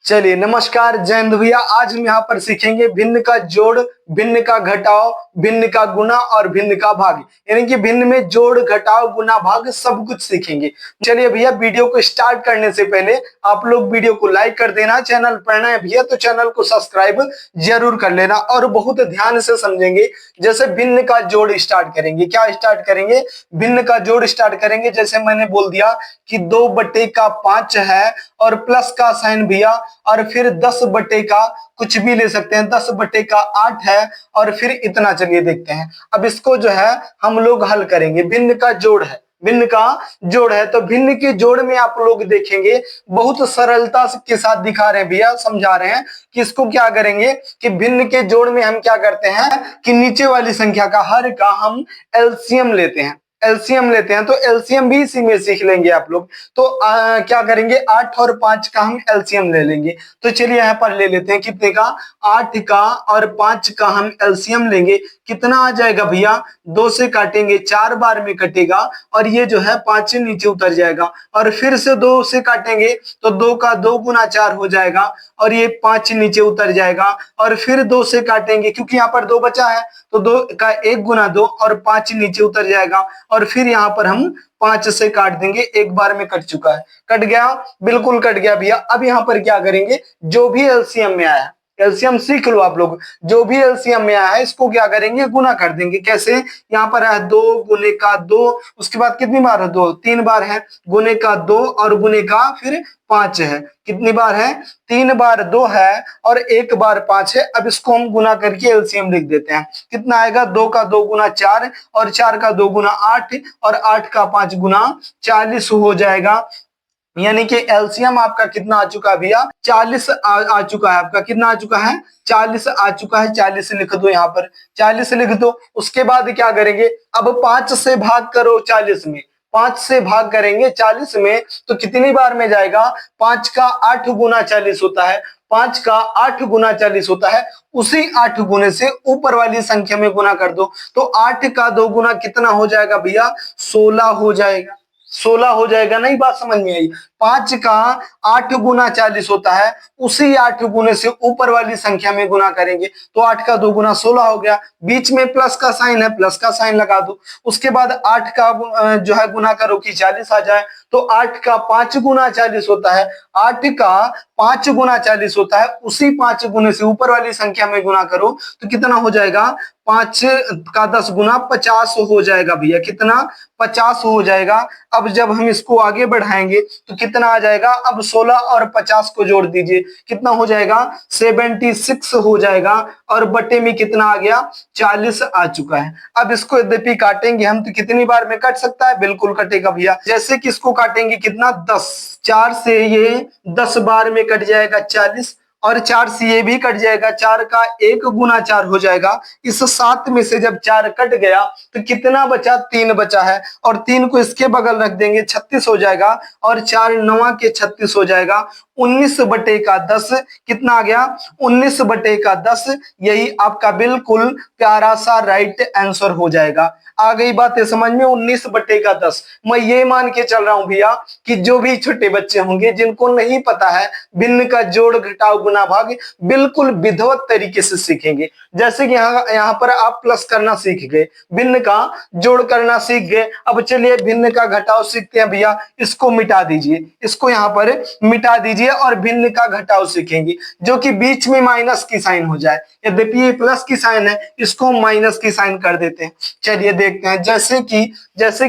चलिए नमस्कार जय हिंद भैया। आज हम यहाँ पर सीखेंगे भिन्न का जोड़, भिन्न का घटाव, भिन्न का गुना और भिन्न का भाग। यानी कि भिन्न में जोड़, घटाव, गुना, भाग सब कुछ सीखेंगे। चलिए भैया, वीडियो को स्टार्ट करने से पहले आप लोग वीडियो को लाइक कर देना। चैनल पर नए भैया तो चैनल को सब्सक्राइब जरूर कर लेना और बहुत ध्यान से समझेंगे। जैसे भिन्न का जोड़ स्टार्ट करेंगे, क्या स्टार्ट करेंगे? भिन्न का जोड़ स्टार्ट करेंगे। जैसे मैंने बोल दिया कि 2/5 है और प्लस का साइन भैया, और फिर 10/का कुछ भी ले सकते हैं, 10/8 है और फिर इतना। चलिए देखते हैं अब इसको जो है हम लोग हल करेंगे। भिन्न का जोड़ है, भिन्न का जोड़ है तो भिन्न के जोड़ में आप लोग देखेंगे बहुत सरलता के साथ दिखा रहे हैं भैया, समझा रहे हैं कि इसको क्या करेंगे कि भिन्न के जोड़ में हम क्या करते हैं कि नीचे वाली संख्या का, हर का हम एलसीएम लेते हैं। एलसीएम लेते हैं तो एलसीएम भी इसी में सीख लेंगे आप लोग। तो क्या करेंगे, 8 और 5 का हम एलसीएम ले लेंगे। तो चलिए यहाँ पर ले लेते हैं कितने का, 8 का और 5 का हम एलसीएम लेंगे। कितना आ जाएगा भैया, 2 से काटेंगे 4 बार में कटेगा और ये जो है 5 से नीचे उतर जाएगा। और फिर से 2 से काटेंगे तो 2 का 2 गुना 4 हो जाएगा और ये 5 नीचे उतर जाएगा। और फिर 2 से काटेंगे क्योंकि यहाँ पर 2 बचा है तो 2 का 1 गुना 2 और 5 नीचे उतर जाएगा। और फिर यहाँ पर हम 5 से काट देंगे, एक बार में कट चुका है। कट गया, बिल्कुल कट गया भैया। अब यहाँ पर क्या करेंगे, जो भी एलसीएम में आया, एलसीएम सीख लो आप लोग, जो भी एलसीएम में आया है इसको क्या करेंगे, गुना कर देंगे। कैसे, यहाँ पर है 2 गुने का 2, उसके बाद कितनी बार है, 2 3 बार है, गुने का 2 और गुने का फिर 5 है। कितनी बार है, 3 बार 2 है और 1 बार 5 है। अब इसको हम गुना करके एलसीएम लिख देते हैं। कितना आएगा, 2 का 2 गुना 4 और 4 का 2 गुना 8 और 8 का 5 गुना 40 हो जाएगा। यानी कि एलसीएम आपका कितना आ चुका है भैया, 40 आ चुका है। आपका कितना आ चुका है, 40 आ चुका है। 40 लिख दो, यहाँ पर 40 लिख दो। उसके बाद क्या करेंगे, अब 5 से भाग करो 40 में, 5 से भाग करेंगे 40 में तो कितनी बार में जाएगा, 5 का 8 गुना 40 होता है, 5 का 8 गुना 40 होता है। उसी 8 गुने से ऊपर वाली संख्या में गुना कर दो तो 8 का 2 गुना कितना हो जाएगा भैया, 16 हो जाएगा। 16 हो जाएगा। नहीं बात समझ में आई? 5 का 8 गुना 40 होता है, उसी 8 गुने से ऊपर वाली संख्या में गुना करेंगे तो 8 का 2 गुना 16 हो गया। बीच में प्लस का साइन है, प्लस का साइन लगा दो। उसके बाद 8 का जो है गुना करो कि 40 आ जाए तो 8 का 5 गुना 40 होता है। 8 का 5 गुना 40 होता है, उसी 5 गुने से ऊपर वाली संख्या में गुना करो तो कितना हो जाएगा, 5 का 10 गुना 50 हो जाएगा भैया। कितना, 50 हो जाएगा। अब जब हम इसको आगे बढ़ाएंगे तो कितना आ जाएगा, अब 16 और 50 को जोड़ दीजिए, कितना हो जाएगा, 76 हो जाएगा। और बटे में कितना आ गया, 40 आ चुका है। अब इसको यद्यपि काटेंगे हम तो कितनी बार में कट सकता है, बिल्कुल कटेगा भैया। जैसे कि इसको काटेंगे कितना, 10, 4 से ये 10 बार में कट जाएगा 40 और 4 से ये भी कट जाएगा। 4 का 1 गुना 4 हो जाएगा। इस 7 में से जब 4 कट गया तो कितना बचा, 3 बचा है और 3 को इसके बगल रख देंगे, 36 हो जाएगा। और 4 9 के 36 हो जाएगा। 19/10 कितना आ गया, 19/10। यही आपका बिल्कुल प्यारा सा राइट आंसर हो जाएगा। आ गई बात समझ में, 19/10। मैं ये मान के चल रहा हूं भैया कि जो भी छोटे बच्चे होंगे जिनको नहीं पता है भिन्न का जोड़, घटाव, गुना, भाग, बिल्कुल विधिवत तरीके से सीखेंगे। जैसे कि यहाँ पर आप प्लस करना सीख गए, भिन्न का जोड़ करना सीख गए। अब चलिए भिन्न का घटाव सीखते हैं भैया। इसको मिटा दीजिए, इसको यहाँ पर मिटा दीजिए और भिन्न का घटाव सीखेंगे जो कि बीच में माइनस की साइन हो जाए। यद्यपि ये प्लस की साइन है, इसको माइनस की साइन कर देते हैं। चलिए देखते हैं। जैसे कि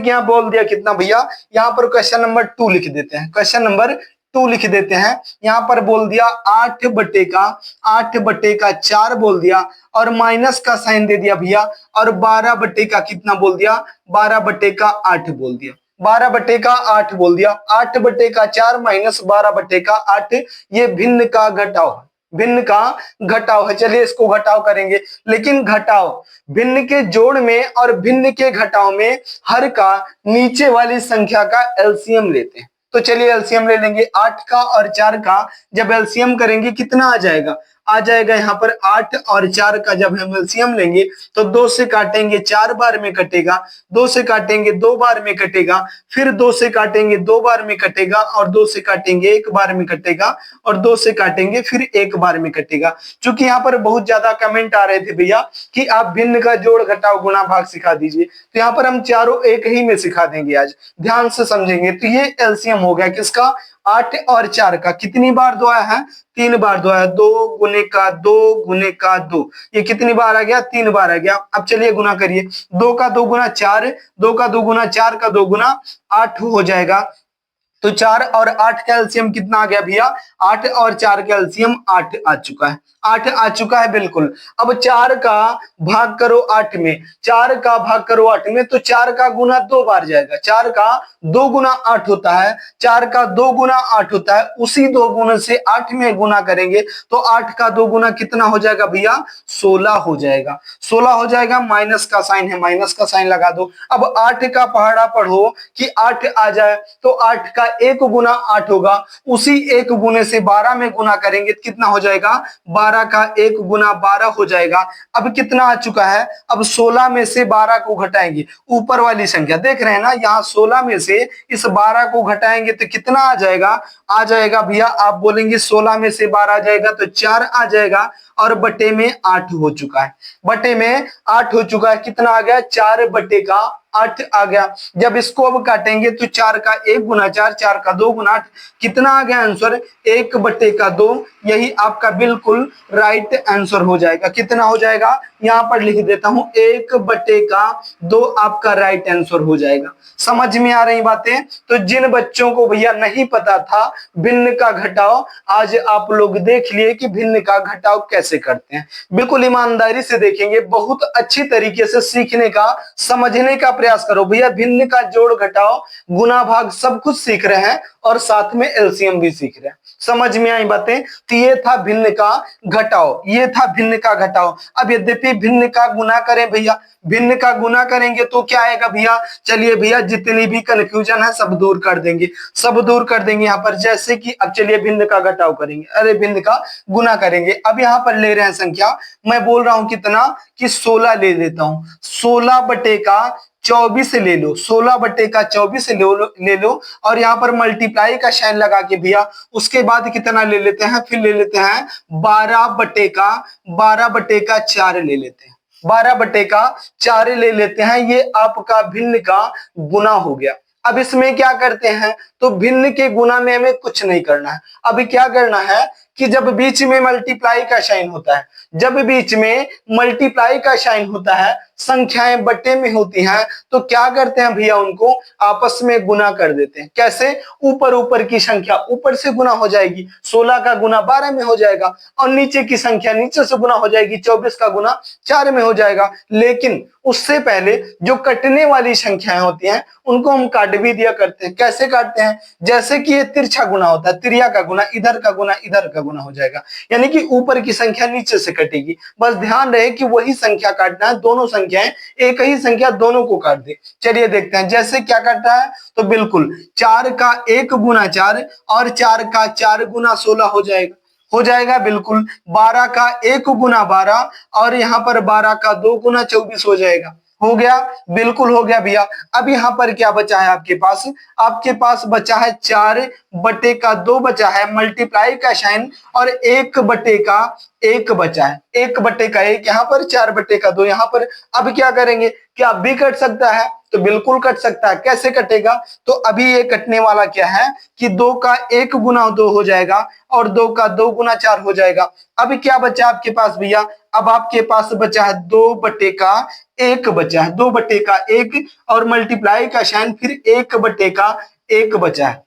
यहाँ बोल दिया कितना भैया, यहाँ पर क्वेश्चन नंबर 2 लिख देते हैं। क्वेश्चन नंबर 2 लिख देते हैं। यहाँ पर बोल दिया 8/4 4 बोल दिया और माइनस का साइन दे दिया भैया। और 12/का कितना बोल दिया, 12/8 बोल दिया, 12/8 बोल दिया। 8/4 माइनस 12/8, ये भिन्न का घटाव है, भिन्न का घटाव है। चलिए इसको घटाव करेंगे, लेकिन घटाव भिन्न के जोड़ में और भिन्न के घटाव में हर का नीचे वाली संख्या का एलसीएम लेते हैं। तो चलिए एलसीएम ले लेंगे। 8 का और 4 का जब एलसीएम करेंगे कितना आ जाएगा, आ जाएगा यहाँ पर 8 और 4 का जब हम एलसीएम लेंगे तो 2 से काटेंगे 4 बार में कटेगा, 2 से काटेंगे 2 बार में कटेगा, फिर 2 से काटेंगे 2 बार में कटेगा, और 2 से काटेंगे 1 बार में कटेगा, और 2 से काटेंगे फिर 1 बार में कटेगा। चूंकि यहाँ पर बहुत ज्यादा कमेंट आ रहे थे भैया कि आप भिन्न का जोड़ घटाव गुणा भाग सिखा दीजिए, तो यहाँ पर हम चारों एक ही में सिखा देंगे। आज ध्यान से समझेंगे। तो ये एलसीएम हो गया किसका, 8 और 4 का। कितनी बार दो आया है, 3 बार दो आया, 2 गुने का 2 गुने का 2, ये कितनी बार आ गया, 3 बार आ गया। अब चलिए गुना करिए, 2 का 2 गुना 4, 2 का 2 गुना 4 का 2 गुना 8 हो जाएगा। तो 4 और 8 का एलसीएम कितना आ गया भैया, 8 और 4 का एलसीएम 8 आ चुका है, 8 आ चुका है बिल्कुल। अब 4 का भाग करो 8 में, 4 का भाग करो 8 में, तो 4 का गुना 2 बार जाएगा, 4 का 2 गुना 8 होता है, 4 का 2 गुना 8 होता है, उसी 2 गुना से 8 में गुना करेंगे तो 8 का 2 गुना कितना हो जाएगा भैया, 16 हो जाएगा, 16 हो जाएगा। माइनस का साइन है, माइनस का साइन लगा दो। अब 8 का पहाड़ा पढ़ो कि 8 आ जाए, तो 8 का 1 गुना 8 होगा, उसी 1 गुने से 12 में गुना करेंगे तो कितना हो जाएगा, 12 का 1 गुना 12 हो जाएगा। अब कितना आ चुका है, अब 16 में से 12 को घटाएंगे, ऊपर वाली संख्या देख रहे हैं ना, यहाँ 16 में से इस 12 को घटाएंगे तो कितना आ जाएगा, आ जाएगा भैया, आप बोलेंगे 16 में से 12 आ जाएगा तो 4 आ जाएगा, और बटे में 8 हो चुका है, बटे में 8 हो चुका है। कितना आ गया, 4 बटे का 8 आ गया। जब इसको अब काटेंगे तो 4 का 1 गुना 4, 4 का 2 गुना 8, कितना आ गया आंसर, 1 बटे का 2। यही आपका बिल्कुल राइट आंसर हो जाएगा। कितना हो जाएगा, यहाँ पर लिख देता हूं, 1 बटे का 2 आपका राइट आंसर हो जाएगा। समझ में आ रही बातें। तो जिन बच्चों को भैया नहीं पता था भिन्न का घटाव, आज आप लोग देख लिए कि भिन्न का घटाव कैसे करते हैं। बिल्कुल ईमानदारी से देखेंगे, बहुत अच्छी तरीके से सीखने का, समझने का प्रयास करो भैया। भिन्न का जोड़ घटाव गुना भाग सब कुछ सीख रहे हैं और साथ में एलसीएम भी सीख रहे हैं। समझ में आई बातें। तो ये था भिन्न का घटाव, ये था भिन्न का घटाव। अब यद्यपि भिन्न का गुना करें भैया, भिन्न का गुना करेंगे तो क्या आएगा भैया, चलिए भैया जितनी भी कंफ्यूजन है सब दूर कर देंगे, सब दूर कर देंगे यहाँ पर। जैसे कि अब चलिए भिन्न का घटाव करेंगे, अरे भिन्न का गुना करेंगे। अब यहाँ पर ले रहे हैं संख्या, मैं बोल रहा हूं कितना कि 16 ले लेता हूं, 16 बटे का 24 ले लो, 16 बटे का 24 ले लो, और यहाँ पर मल्टीप्लाई का साइन लगा के भैया उसके बाद कितना ले लेते हैं, फिर ले लेते हैं 12 बटे का 4 ले लेते हैं, 12 बटे का 4 ले लेते हैं। ये आपका भिन्न का गुना हो गया। अब इसमें क्या करते हैं, तो भिन्न के गुना में हमें कुछ नहीं करना है। अभी क्या करना है कि जब बीच में मल्टीप्लाई का साइन होता है, जब बीच में मल्टीप्लाई का साइन होता है, संख्याएं बटे में होती हैं, तो क्या करते हैं भैया, उनको आपस में गुना कर देते हैं। कैसे, ऊपर ऊपर की संख्या ऊपर से गुना हो जाएगी, 16 का गुना 12 में हो जाएगा, और नीचे की संख्या नीचे से गुना हो जाएगी, 24 का गुना 4 में हो जाएगा। लेकिन उससे पहले जो कटने वाली संख्याएं होती हैं उनको हम काट भी दिया करते हैं। कैसे काटते हैं, जैसे कि ये तिरछा गुना होता है, तिरिया का गुना इधर का गुना इधर का गुना हो जाएगा, यानी कि ऊपर की संख्या नीचे से कटेगी। बस ध्यान रहे कि वही संख्या काटना है, दोनों संख्याएं एक ही संख्या दोनों को काट दे। चलिए देखते हैं जैसे क्या काटता है, तो बिल्कुल 4 का 1 गुना 4 और 4 का 4 गुना 16 हो जाएगा बिल्कुल। 12 का 1 गुना 12 और यहाँ पर 12 का 2 गुना 24 हो जाएगा। हो गया, बिल्कुल हो गया भैया। अब यहाँ पर क्या बचा है आपके पास, आपके पास बचा है 4 बटे का 2 बचा है, मल्टीप्लाई का साइन, और 1 बटे का 1 बचा है, 1 बटे का 1 यहाँ पर, 4 बटे का 2 यहाँ पर। अब क्या करेंगे, क्या अब भी कट सकता है, तो बिल्कुल कट सकता है। कैसे कटेगा, तो अभी ये कटने वाला क्या है कि 2 का 1 गुना 2 हो जाएगा और 2 का 2 गुना 4 हो जाएगा। अभी क्या बचा आपके पास भैया, अब आपके पास बचा है 2 बटे का 1 बचा है, 2 बटे का 1 और मल्टीप्लाई का साइन, फिर 1 बटे का 1 बचा है,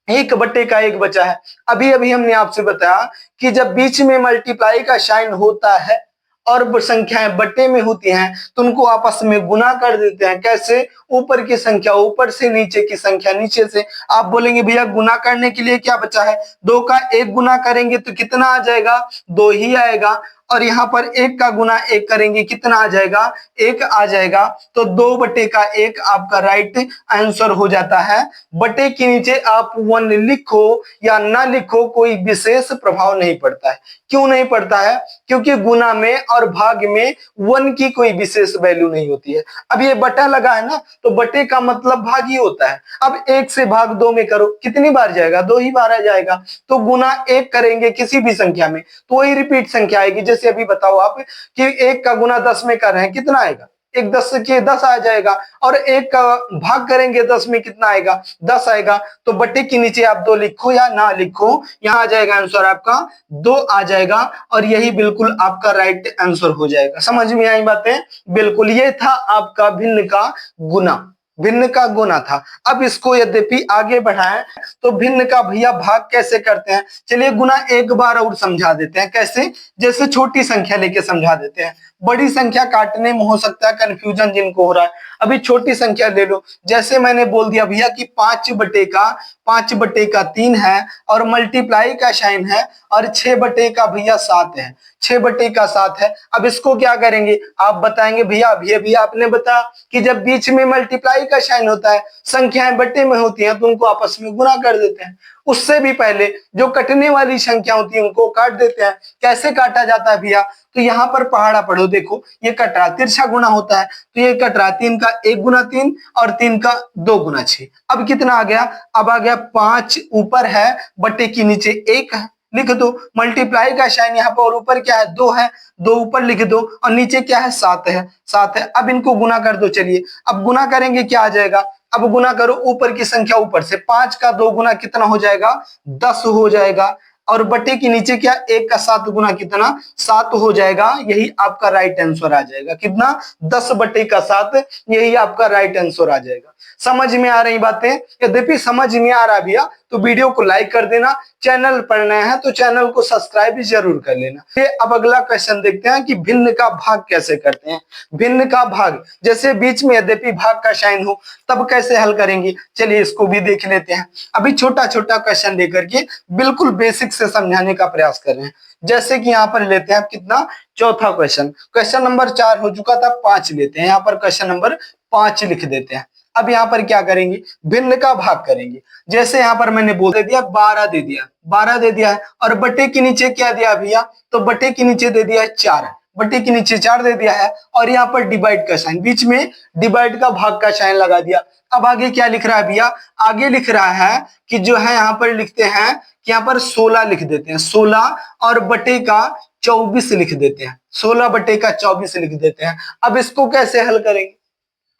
1 बटे का 1 बचा है। अभी अभी हमने आपसे बताया कि जब बीच में मल्टीप्लाई का साइन होता है और संख्याएं बटे में होती हैं तो उनको आपस में गुना कर देते हैं। कैसे, ऊपर की संख्या ऊपर से, नीचे की संख्या नीचे से। आप बोलेंगे भैया गुना करने के लिए क्या बचा है, 2 का 1 गुना करेंगे तो कितना आ जाएगा, 2 ही आएगा, और यहाँ पर 1 का गुना 1 करेंगे, कितना आ जाएगा, 1 आ जाएगा। तो 2 बटे का 1 आपका राइट आंसर हो जाता है। बटे के नीचे आप 1 लिखो या ना लिखो, कोई विशेष प्रभाव नहीं पड़ता है। क्यों नहीं पड़ता है? क्योंकि गुना में और भाग में 1 की कोई विशेष वैल्यू नहीं होती है। अब ये बटा लगा है ना, तो बटे का मतलब भाग ही होता है। अब 1 से भाग 2 में करो, कितनी बार जाएगा, 2 ही बार आ जाएगा। तो गुना 1 करेंगे किसी भी संख्या में तो वही रिपीट संख्या आएगी। जैसे अभी बताओ आप कि 1 का गुना 10 में कर रहे हैं, कितना आएगा, 1 10 के 10 आ जाएगा। और 1 का भाग करेंगे 10 में, कितना आएगा, 10 आएगा। तो बटे के नीचे आप 2 लिखो या ना लिखो, यहाँ आ जाएगा आंसर आपका 2 आ जाएगा। और यही बिल्कुल आपका राइट आंसर हो जाएगा। समझ में आई बातें? बिल्कुल, ये था आपका भिन्न का गुना, भिन्न का गुना था। अब इसको यद्यपि आगे बढ़ाएं तो भिन्न का भैया भाग कैसे करते हैं, चलिए गुना एक बार और समझा देते हैं। कैसे? जैसे छोटी संख्या लेके समझा देते हैं। बड़ी संख्या काटने में हो सकता है कंफ्यूजन जिनको हो रहा है, अभी छोटी संख्या ले लो। जैसे मैंने बोल दिया भैया कि 5 बटे का 3 है और मल्टीप्लाई का साइन है और 6 बटे का भैया 7 है, 6 बटे का 7 है। अब इसको क्या करेंगे, आप बताएंगे भैया अभी अभी आपने बताया कि जब बीच में मल्टीप्लाई का साइन होता है, संख्याएं बटे में होती हैं, तो उनको आपस में गुना कर देते हैं। उससे भी पहले जो कटने वाली संख्या होती है उनको काट देते हैं। कैसे काटा जाता है भैया, तो यहाँ पर पहाड़ा पढ़ो, देखो ये कट रहा, तिरछा गुना होता है, तो ये कट रहा 3 का 1 गुना 3 और 3 का 2 गुना 6। अब कितना आ गया, अब आ गया 5 ऊपर है, बटे की नीचे 1 है, लिख दो। मल्टीप्लाई का साइन यहाँ पर, और ऊपर क्या है, 2 है, 2 ऊपर लिख दो और नीचे क्या है, 7 है, 7 है। अब इनको गुना कर दो। चलिए अब गुना करेंगे, क्या आ जाएगा, अब गुना करो ऊपर की संख्या ऊपर से, 5 का 2 गुना कितना हो जाएगा, 10 हो जाएगा। और बटे के नीचे क्या, 1 का 7 गुना कितना, 7 हो जाएगा। यही आपका राइट आंसर आ जाएगा, कितना, 10 बटे का 7, यही आपका राइट आंसर आ जाएगा। समझ में आ रही बातें? यद्यपि समझ में आ रहा भैया तो वीडियो को लाइक कर देना, चैनल पर नया है तो चैनल को सब्सक्राइब भी जरूर कर लेना। फिर अब अगला क्वेश्चन देखते हैं कि भिन्न का भाग कैसे करते हैं। भिन्न का भाग, जैसे बीच में यद्यपि भाग का साइन हो तब कैसे हल करेंगे, चलिए इसको भी देख लेते हैं। अभी छोटा छोटा क्वेश्चन लेकर के बिल्कुल बेसिक से समझाने का प्रयास कर रहे हैं। जैसे कि यहाँ पर लेते हैं कितना, चौथा क्वेश्चन, क्वेश्चन नंबर 4 हो चुका था, 5 लेते हैं। यहाँ पर क्वेश्चन नंबर 5 लिख देते हैं। अब यहाँ पर क्या करेंगे, भिन्न का भाग करेंगे। जैसे यहाँ पर मैंने बोल दिया 12 दे दिया, 12 दे दिया है, और बटे के नीचे क्या दिया भैया, तो बटे के नीचे दे दिया है 4, बटे के नीचे 4 दे दिया है। और यहाँ पर डिवाइड का साइन, बीच में डिवाइड का भाग का साइन लगा दिया। अब आगे क्या लिख रहा है भैया, आगे लिख रहा है कि जो है यहाँ पर लिखते हैं कि यहाँ पर 16 लिख देते हैं, 16 और बटे का 24 लिख देते हैं, 16 बटे का 24 लिख देते हैं। अब इसको कैसे हल करेंगे,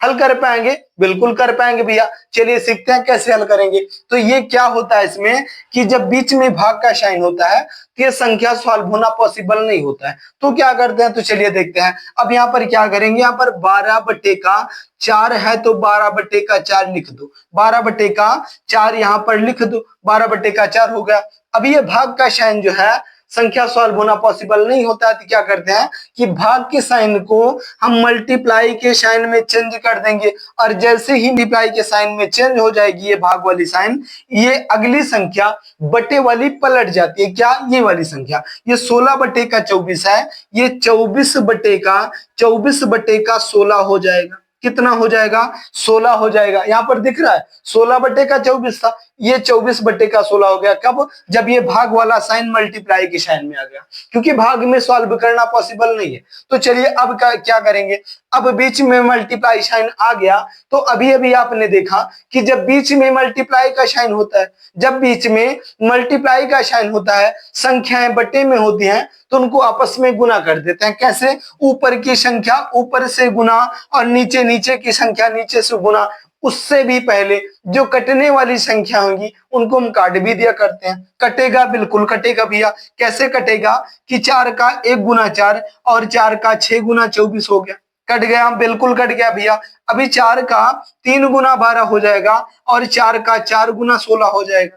हल कर पाएंगे, बिल्कुल कर पाएंगे भैया। चलिए सीखते हैं कैसे हल करेंगे। तो ये क्या होता है इसमें कि जब बीच में भाग का साइन होता है तो ये संख्या सॉल्व होना पॉसिबल नहीं होता है। तो क्या करते हैं, तो चलिए देखते हैं। अब यहाँ पर क्या करेंगे, यहाँ पर 12 बटे का 4 है तो 12 बटे का 4 लिख दो, 12 बटे का 4 यहाँ पर लिख दो, 12 बटे का 4 हो गया। अब ये भाग का साइन जो है संख्या सॉल्व होना पॉसिबल नहीं होता है, तो क्या करते हैं कि भाग के साइन को हम मल्टीप्लाई के साइन में चेंज कर देंगे। और जैसे ही मल्टीप्लाई के साइन में चेंज हो जाएगी ये भाग वाली साइन, ये अगली संख्या बटे वाली पलट जाती है। क्या, ये वाली संख्या, ये 16 बटे का 24 है, ये 24 बटे का 16 हो जाएगा। कितना हो जाएगा, 16 हो जाएगा। यहाँ पर दिख रहा है 16 बटे का 24 था, ये 24 बटे का 16 हो गया। कब, जब ये भाग वाला साइन मल्टीप्लाई के साइन में आ गया, क्योंकि भाग में सॉल्व करना पॉसिबल नहीं है। तो चलिए अब क्या करेंगे, अब बीच में मल्टीप्लाई साइन आ गया तो अभी अभी आपने देखा कि जब बीच में मल्टीप्लाई का साइन होता है, जब बीच में मल्टीप्लाई का साइन होता है, संख्याएं बटे में होती हैं, तो उनको आपस में गुना कर देते हैं। कैसे, ऊपर की संख्या ऊपर से गुना और नीचे की संख्या नीचे से गुना। उससे भी पहले जो कटने वाली संख्या होंगी उनको हम काट भी दिया करते हैं। कटेगा, बिल्कुल कटेगा भैया। कैसे कटेगा कि 4 का 1 गुना 4 और 4 का 6 गुना 24 हो गया, कट गया, बिल्कुल कट गया भैया। अभी 4 का 3 गुना 12 हो जाएगा और 4 का 4 गुना 16 हो जाएगा,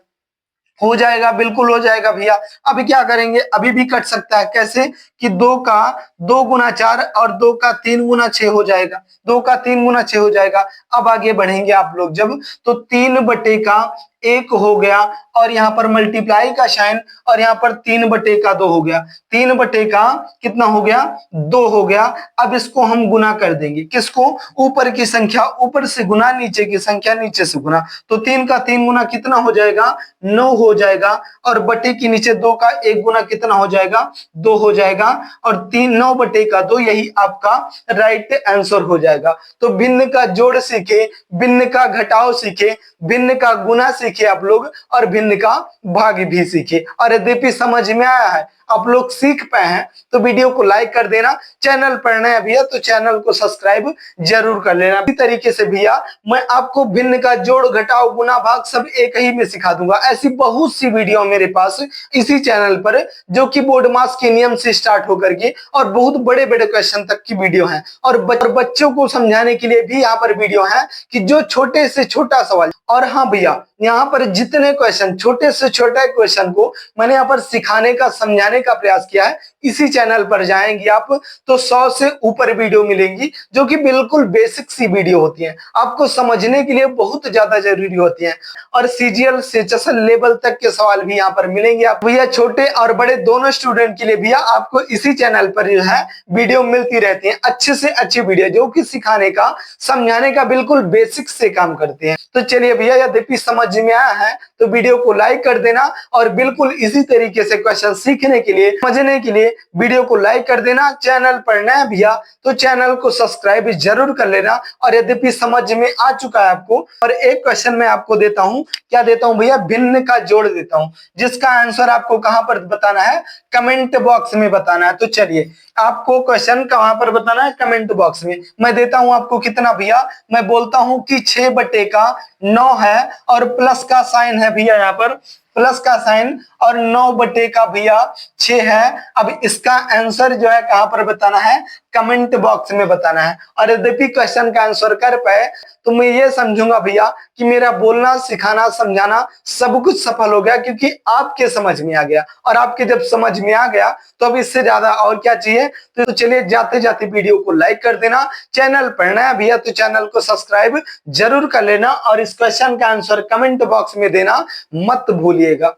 हो जाएगा, बिल्कुल हो जाएगा भैया। अभी क्या करेंगे, अभी भी कट सकता है। कैसे कि 2 का 2 गुना 4 और 2 का 3 गुना 6 हो जाएगा, 2 का 3 गुना 6 हो जाएगा। अब आगे बढ़ेंगे आप लोग जब, तो 3 बटे का 1 हो गया और यहाँ पर मल्टीप्लाई का साइन और यहाँ पर 3/2 हो गया। 3 बटे का कितना हो गया 2 हो गया। अब इसको हम गुना कर देंगे, किसको, ऊपर की संख्या ऊपर से गुना, नीचे की संख्या नीचे से गुना। तो 3 का 3 गुना कितना हो जाएगा 9 हो जाएगा और बटे की नीचे 2 का 1 गुना कितना हो जाएगा 2 हो जाएगा और 9 बटे का 2 यही आपका राइट आंसर हो जाएगा। तो भिन्न का जोड़ सीखे, भिन्न का घटाव सीखे, भिन्न का गुना सीखे आप लोग और भिन्न का भाग भी सीखे। और यद्यपि समझ में आया है, आप लोग सीख पाए हैं तो वीडियो को लाइक कर देना। चैनल पर नया भैया तो चैनल को सब्सक्राइब जरूर कर लेना। इसी तरीके से भैया मैं आपको भिन्न का जोड़ घटाव गुना भाग सब एक ही में सिखा दूंगा। ऐसी बहुत सी वीडियो मेरे पास इसी चैनल पर जो कि बोर्ड मास के नियम से स्टार्ट होकर के और बहुत बड़े बड़े क्वेश्चन तक की वीडियो है। और बच्चों को समझाने के लिए भी यहाँ पर वीडियो है कि जो छोटे से छोटा सवाल। और हाँ भैया, यहाँ पर जितने क्वेश्चन छोटे से छोटे क्वेश्चन को मैंने यहाँ पर सिखाने का समझाने का प्रयास किया है, इसी चैनल पर जाएंगे आप तो 100 से ऊपर वीडियो मिलेंगी जो कि बिल्कुल बेसिक सी वीडियो होती है, आपको समझने के लिए बहुत ज्यादा जरूरी होती है। और सीजीएल से चसल लेवल तक के सवाल भी यहाँ पर मिलेंगे। आप भैया छोटे और बड़े दोनों स्टूडेंट के लिए भैया आपको इसी चैनल पर जो है वीडियो मिलती रहती है, अच्छे से अच्छी वीडियो जो कि सिखाने का समझाने का बिल्कुल बेसिक से काम करते हैं। तो चलिए भैया, यद्यपि समझ में आया है तो वीडियो को लाइक कर देना और बिल्कुल इसी तरीके से क्वेश्चन सीखने के लिए समझने के लिए वीडियो को लाइक कर देना। चैनल पर नया भैया तो चैनल को सब्सक्राइब जरूर कर लेना। और यद्यपि समझ में आ चुका है आपको, और एक क्वेश्चन मैं आपको देता हूं, क्या देता हूं भैया, भिन्न का जोड़ देता हूं, जिसका आंसर आपको कहां पर बताना है, कमेंट बॉक्स में बताना है। तो चलिए, आपको क्वेश्चन कहां पर बताना है, कमेंट बॉक्स में। मैं देता हूं आपको कितना भैया, मैं बोलता हूं कि 6 बटे का 9 है और प्लस का साइन है भैया, यहाँ पर प्लस का साइन और 9 बटे का भैया 6 है। अब इसका आंसर जो है कहां पर बताना है, कमेंट बॉक्स में बताना है। और यद्यपि क्वेश्चन का आंसर कर पाए तो मैं ये समझूंगा भैया कि मेरा बोलना सिखाना समझाना सब कुछ सफल हो गया, क्योंकि आपके समझ में आ गया। और आपके जब समझ में आ गया तो अब इससे ज्यादा और क्या चाहिए। तो चलिए, जाते जाते वीडियो को लाइक कर देना। चैनल पर नया भैया तो चैनल को सब्सक्राइब जरूर कर लेना और इस क्वेश्चन का आंसर कमेंट बॉक्स में देना मत भूलिएगा।